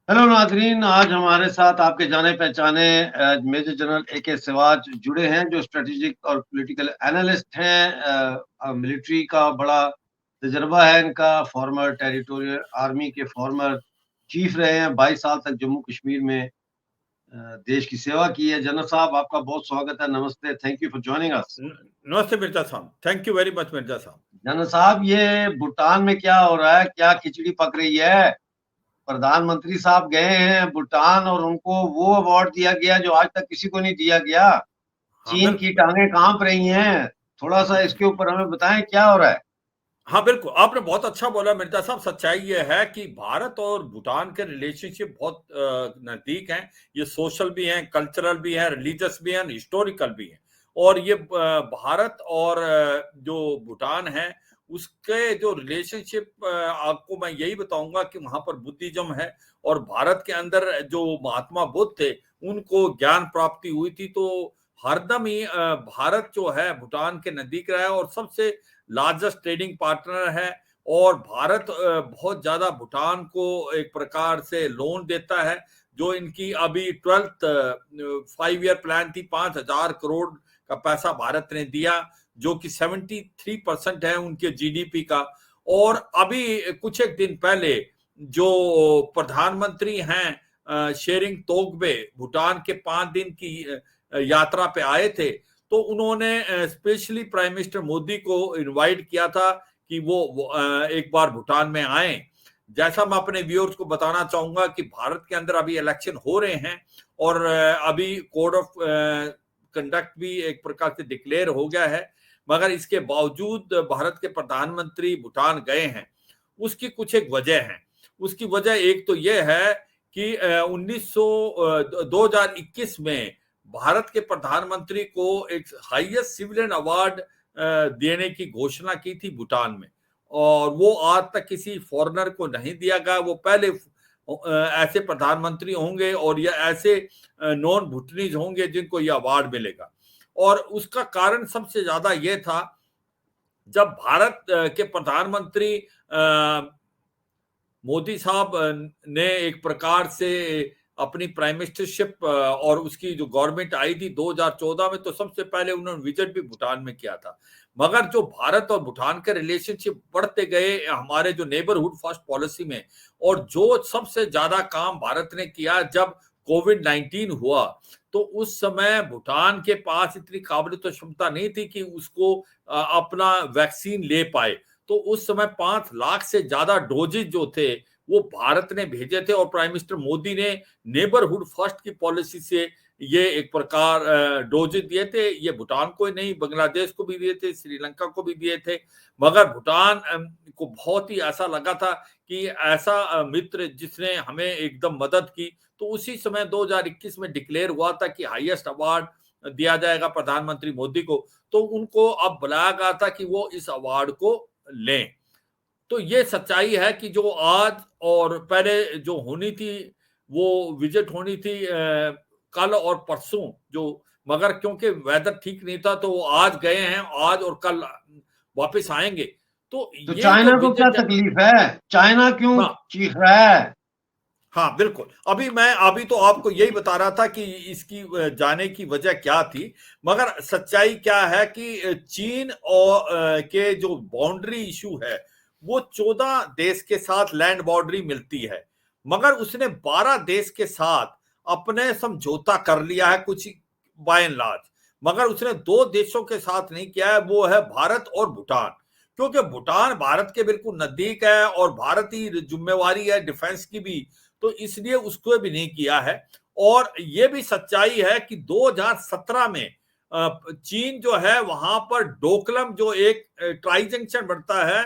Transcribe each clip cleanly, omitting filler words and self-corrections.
Hello नाजरीन, आज हमारे साथ आपके जाने पहचाने मेजर जनरल ए.के. सिवाच जुड़े हैं, जो स्ट्रेटेजिक और पॉलिटिकल एनालिस्ट हैं। मिलिट्री का बड़ा तजर्बा है इनका। फॉर्मर टेरिटोरियल आर्मी के फॉर्मर चीफ रहे हैं। 22 साल तक जम्मू कश्मीर में देश की सेवा की है। जनरल साहब, आपका बहुत स्वागत है। नमस्ते, thank you for joining us. नमस्ते मिर्जा साहब, thank you very much Mirza साहब। जनरल साहब, ये भूटान में क्या हो रहा है? क्या खिचड़ी पक रही है? प्रधानमंत्री साहब गए हैं भूटान और उनको वो अवार्ड दिया गया जो आज तक किसी को नहीं दिया गया। हाँ चीन की बिल्कुल टांगे कांप रही हैं। थोड़ा सा इसके ऊपर हमें बताएं क्या हो रहा है। हाँ बिल्कुल, आपने बहुत अच्छा बोला मिर्जा साहब। सच्चाई ये है कि भारत और भूटान के रिलेशनशिप बहुत नजदीक हैं। ये सोशल भी हैं, कल्चरल भी हैं, रिलीजियस भी हैं, हिस्टोरिकल भी हैं। और ये भारत और जो भूटान है उसके जो रिलेशनशिप, आपको मैं यही बताऊंगा कि वहां पर बुद्धिज्म है। और भारत के अंदर जो महात्मा बुद्ध थे उनको ज्ञान प्राप्ति हुई थी। तो हरदम ही भारत जो है भूटान के नजदीक रहा है और सबसे लार्जेस्ट ट्रेडिंग पार्टनर है। और भारत बहुत ज्यादा भूटान को एक प्रकार से लोन देता है। जो इनकी अभी 12th 5 ईयर प्लान थी, 5,000 करोड़ का पैसा भारत ने दिया, जो कि 73% है उनके जीडीपी का। और अभी कुछ एक दिन पहले जो प्रधानमंत्री हैं शेरिंग तोगबे भूटान के 5 दिन की यात्रा पे आए थे। तो उन्होंने स्पेशली प्राइम मिनिस्टर मोदी को इनवाइट किया था कि वो एक बार भूटान में आए। जैसा मैं अपने व्यूअर्स को बताना चाहूंगा कि भारत के अंदर अभी इलेक्शन हो रहे हैं और अभी कोड ऑफ कंडक्ट भी एक प्रकार से डिक्लेयर हो गया है। मगर इसके बावजूद भारत के प्रधानमंत्री भूटान गए हैं। उसकी कुछ एक वजह है। उसकी वजह एक तो यह है कि 2021 में भारत के प्रधानमंत्री को एक हाईएस्ट सिविलियन अवार्ड देने की घोषणा की थी भूटान में। और वो आज तक किसी फॉरेनर को नहीं दिया गया। वो पहले ऐसे प्रधानमंत्री होंगे और या ऐसे नॉन भूटनीज होंगे जिनको ये अवार्ड मिलेगा। और उसका कारण सबसे ज्यादा ये था, जब भारत के प्रधानमंत्री मोदी साहब ने एक प्रकार से अपनी प्राइम मिनिस्टरशिप और उसकी जो गवर्नमेंट आई थी 2014 में, तो सबसे पहले उन्होंने विजिट भी भूटान में किया था। मगर जो भारत और भूटान के रिलेशनशिप बढ़ते गए हमारे जो नेबरहुड फर्स्ट पॉलिसी में, और जो सबसे ज्यादा काम भारत ने किया जब कोविड-19 हुआ, तो उस समय भूटान के पास इतनी काबिलियत और क्षमता नहीं थी कि उसको अपना वैक्सीन ले पाए। तो उस समय 5 लाख से ज्यादा डोजेज जो थे वो भारत ने भेजे थे। और प्राइम मिनिस्टर मोदी ने नेबरहुड फर्स्ट की पॉलिसी से ये एक प्रकार डोजेज दिए थे। ये भूटान को ही नहीं, बांग्लादेश को भी दिए थे, श्रीलंका को भी दिए थे। मगर भूटान को बहुत ही ऐसा लगा था कि ऐसा मित्र जिसने हमें एकदम मदद की। तो उसी समय 2021 में डिक्लेयर हुआ था कि हाईएस्ट अवार्ड दिया जाएगा प्रधानमंत्री मोदी को। तो उनको अब बुलाया गया था कि वो इस अवार्ड को लें। तो ये सच्चाई है कि जो आज और पहले जो होनी थी, वो विजिट होनी थी कल और परसों जो, मगर क्योंकि वेदर ठीक नहीं था तो वो आज गए हैं, आज और कल वापस आएंगे। तो तो ये जो चाइना को क्या विजिट है, तकलीफ है? चाइना क्यों हाँ चीख रहा है? हाँ बिल्कुल। अभी तो आपको यही बता रहा था कि इसकी जाने की वजह क्या थी। मगर सच्चाई क्या है कि चीन और के जो बाउंड्री इशू है, वो 14 देश के साथ लैंड बाउंड्री मिलती है। मगर उसने 12 देश के साथ अपने समझौता कर लिया है कुछ बाय एंड लार्ज। मगर उसने 2 देशों के साथ नहीं किया है, वो है भारत और भूटान। क्योंकि भूटान भारत के बिल्कुल नजदीक है और भारत ही जिम्मेवारी है डिफेंस की भी, तो इसलिए उसको भी नहीं किया है। और ये भी सच्चाई है कि 2017 में चीन जो है वहां पर डोकलम जो एक ट्राई जंक्शन बनता है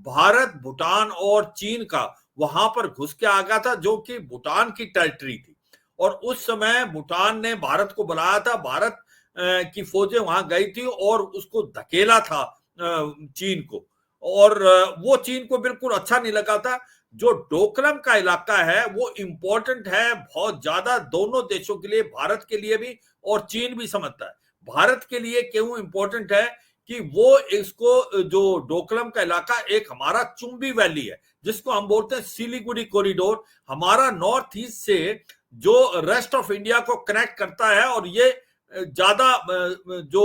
भारत भूटान और चीन का, वहां पर घुस के आ गया था, जो कि भूटान की टेरिटरी थी। और उस समय भूटान ने भारत को बुलाया था, भारत की फौजें वहां गई थी और उसको धकेला था चीन को। और वो चीन को बिल्कुल अच्छा नहीं लगा था। जो डोकलम का इलाका है वो इंपॉर्टेंट है बहुत ज्यादा दोनों देशों के लिए, भारत के लिए भी और चीन भी समझता है। भारत के लिए क्यों इंपॉर्टेंट है कि वो इसको, जो डोकलम का इलाका एक हमारा चुंबी वैली है, जिसको हम बोलते हैं सिलीगुड़ी कॉरिडोर, हमारा नॉर्थ ईस्ट से जो रेस्ट ऑफ इंडिया को कनेक्ट करता है, और ये ज्यादा जो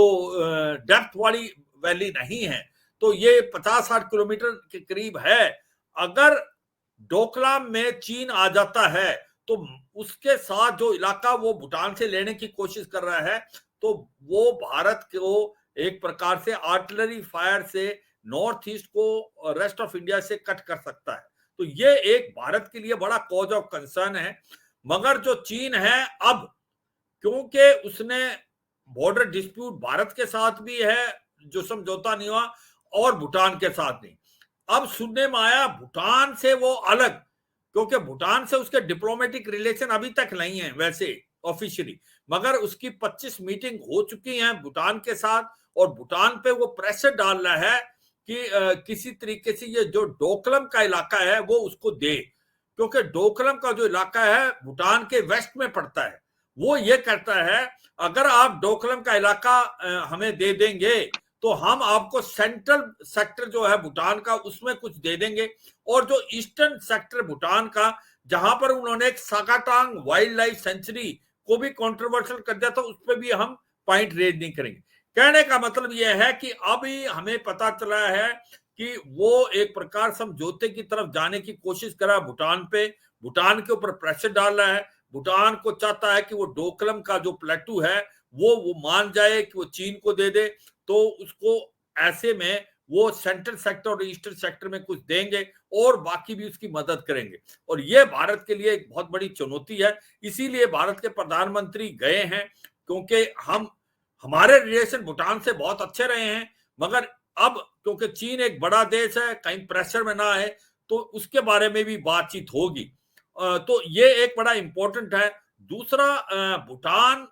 डेप्थ वाली वैली नहीं है, तो ये 50-60 किलोमीटर के करीब है। अगर डोकलाम में चीन आ जाता है तो उसके साथ जो इलाका वो भूटान से लेने की कोशिश कर रहा है, तो वो भारत को एक प्रकार से आर्टिलरी फायर से नॉर्थ ईस्ट को रेस्ट ऑफ इंडिया से कट कर सकता है। तो ये एक भारत के लिए बड़ा कॉज ऑफ कंसर्न है। मगर जो चीन है, अब क्योंकि उसने बॉर्डर डिस्प्यूट भारत के साथ भी है जो समझौता नहीं हुआ, और भूटान के साथ नहीं, अब सुनने में आया भूटान से वो अलग, क्योंकि भूटान से उसके डिप्लोमेटिक रिलेशन अभी तक नहीं है वैसे ऑफिशियली, मगर उसकी 25 मीटिंग हो चुकी हैं भूटान के साथ, और भूटान पे वो प्रेशर डाल रहा है कि किसी तरीके से ये जो डोकलम का इलाका है वो उसको दे, क्योंकि डोकलम का जो इलाका है भूटान के वेस्ट में पड़ता है। वो ये कहता है अगर आप डोकलम का इलाका हमें दे देंगे तो हम आपको सेंट्रल सेक्टर जो है भूटान का उसमें कुछ दे देंगे, और जो ईस्टर्न सेक्टर भूटान का, जहां पर उन्होंने एक सागाटांग वाइल्ड लाइफ सेंचुरी को भी कंट्रोवर्शियल कर दिया था, उस पर भी हम पॉइंट रेज नहीं करेंगे। कहने का मतलब यह है कि अभी हमें पता चला है कि वो एक प्रकार समझौते की तरफ जाने की कोशिश कर रहा है भूटान पे, भूटान के ऊपर प्रेशर डाल रहा है, भूटान को चाहता है कि वो डोकलम का जो प्लेटू है वो मान जाए कि वो चीन को दे दे, तो उसको ऐसे में वो सेंट्रल सेक्टर और ईस्टर्न सेक्टर में कुछ देंगे और बाकी भी उसकी मदद करेंगे। और ये भारत के लिए एक बहुत बड़ी चुनौती है, इसीलिए भारत के प्रधानमंत्री गए हैं, क्योंकि हमारे रिलेशन भूटान से बहुत अच्छे रहे हैं, मगर अब क्योंकि चीन एक बड़ा देश है, कहीं प्रेशर में ना है, तो उसके बारे में भी बातचीत होगी। तो ये एक बड़ा इंपॉर्टेंट है। दूसरा, भूटान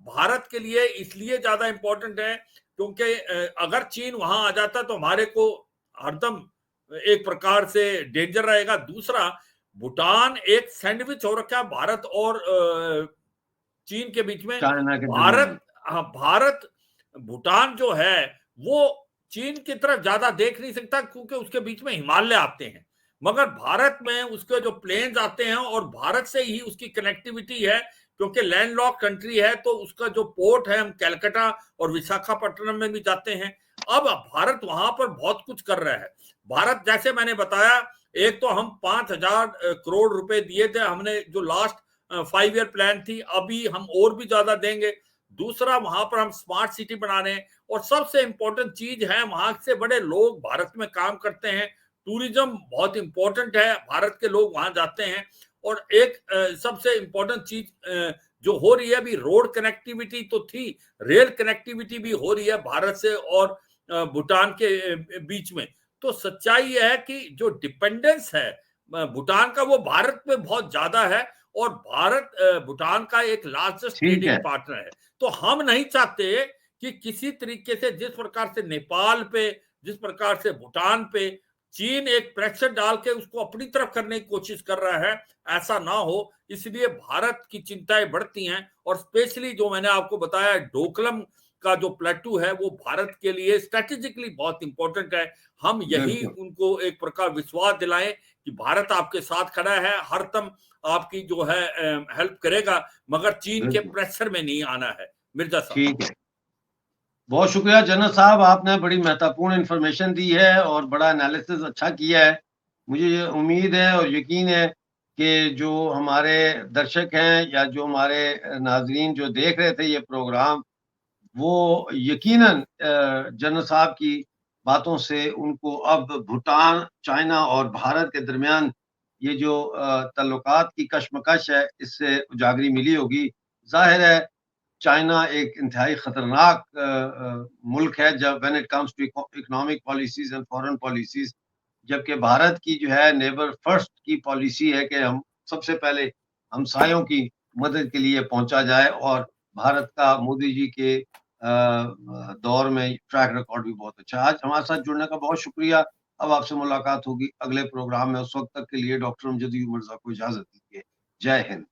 भारत के लिए इसलिए ज्यादा इंपॉर्टेंट है क्योंकि अगर चीन वहां आ जाता तो हमारे को हरदम एक प्रकार से डेंजर रहेगा। दूसरा, भूटान एक सैंडविच हो रखा है भारत और चीन के बीच में। चाइना के भारत, हाँ, भारत भूटान जो है वो चीन की तरफ ज्यादा देख नहीं सकता क्योंकि उसके बीच में हिमालय आते हैं, मगर भारत में उसके जो प्लेन्स आते हैं और भारत से ही उसकी कनेक्टिविटी है, क्योंकि लैंडलॉक कंट्री है, तो उसका जो पोर्ट है, हम कलकत्ता और विशाखापट्टनम में भी जाते हैं। अब भारत वहां पर बहुत कुछ कर रहा है। भारत, जैसे मैंने बताया, एक तो हम 5,000 करोड़ रुपए दिए थे हमने, जो लास्ट 5 ईयर प्लान थी, अभी हम और भी ज्यादा देंगे। दूसरा, वहां पर हम स्मार्ट सिटी बना रहे हैं, और सबसे इंपॉर्टेंट चीज है, वहां से बड़े लोग भारत में काम करते हैं, टूरिज्म बहुत इंपॉर्टेंट है, भारत के लोग वहां जाते हैं। और एक सबसे इंपॉर्टेंट चीज जो हो रही है अभी, रोड कनेक्टिविटी तो थी, रेल कनेक्टिविटी भी हो रही है भारत से और भूटान के बीच में। तो सच्चाई यह है कि जो डिपेंडेंस है भूटान का, वो भारत में बहुत ज्यादा है, और भारत भूटान का एक लार्जेस्ट ट्रेडिंग पार्टनर है। तो हम नहीं चाहते कि किसी तरीके से, जिस प्रकार से नेपाल पे, जिस प्रकार से भूटान पे चीन एक प्रेशर डाल के उसको अपनी तरफ करने की कोशिश कर रहा है, ऐसा ना हो, इसलिए भारत की चिंताएं बढ़ती हैं। और स्पेशली जो मैंने आपको बताया, डोकलम का जो प्लेटू है वो भारत के लिए स्ट्रेटेजिकली बहुत इंपॉर्टेंट है। हम यही उनको एक प्रकार विश्वास दिलाएं कि भारत आपके साथ खड़ा है, हर दम आपकी जो है हेल्प करेगा, मगर चीन के प्रेशर में नहीं आना है। मिर्जा साहब, ठीक है, बहुत शुक्रिया जनरल साहब, आपने बड़ी महत्वपूर्ण इंफॉर्मेशन दी है और बड़ा एनालिसिस अच्छा किया है। मुझे ये उम्मीद है और यकीन है कि जो हमारे दर्शक हैं या जो हमारे नाजरीन जो देख रहे थे ये प्रोग्राम, वो यकीनन जनरल साहब की बातों से उनको अब भूटान, चाइना और भारत के दरमियान ये जो ताल्लुकात की कशमकश है, इससे उजागरी मिली होगी। जाहिर है चाइना एक इंतहाई खतरनाक मुल्क है जब when it comes to economic policies and foreign policies, जबकि भारत की जो है नेबर फर्स्ट की पॉलिसी है कि हम सबसे पहले हमसायों की मदद के लिए पहुंचा जाए, और भारत का मोदी जी के दौर में ट्रैक रिकॉर्ड भी बहुत अच्छा। आज हमारे साथ जुड़ने का बहुत शुक्रिया। अब आपसे मुलाकात होगी अगले प्रोग्राम में, उस वक्त तक के लिए डॉक्टर अमजद यूब मिर्जा को इजाजत दीजिए। जय हिंद।